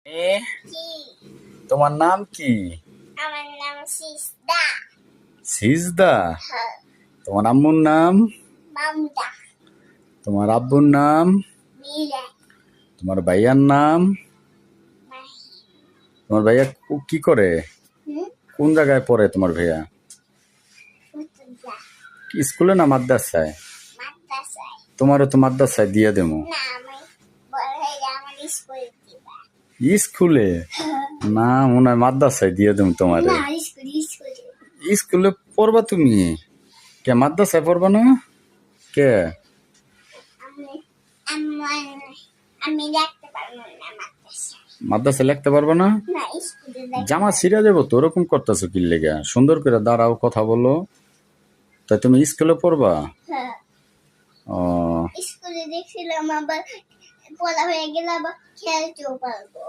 এ তোমার নাম কি? আমার নাম সিজদা। সিজদা? তোমার আম্মুর নাম? মামদা। তোমার আব্বুর নাম? মিরা। তোমার ভাইয়ার নাম? মাহি। তোমার ভাইয়া কি করে? কোন জায়গায় পড়ে তোমার ভাইয়া? উত্তরা। স্কুলে না মাদ্রাসায়? মাদ্রাসায়। তোমারও তো মাদ্রাসায় দিয়ে দেবো। না, আমি বড় হয়ে গেলে আমার স্কুলে দিবা। স্কুলে না, মনে হয় মাদ্রাসায় দিয়ে দেবো তোমারে। না, স্কুলে। স্কুলে পড়বা তুমি? কে মাদ্রাসায় পড়বা না? কে? আমি দেখতে পারবো না মাদ্রাসায়। মাদ্রাসায় লিখতে পারবা না? না, স্কুলে জামা ছিঁড়া যাবো তো, ওরকম করতেছো কি লেগা? সুন্দর করে দাঁড়াও, কথা বলো। তাই তুমি স্কুলে পড়বা? ও, স্কুলে দেখছিলাম, আবার পড়া হয়ে গেলে আবার খেলতেও পারবো।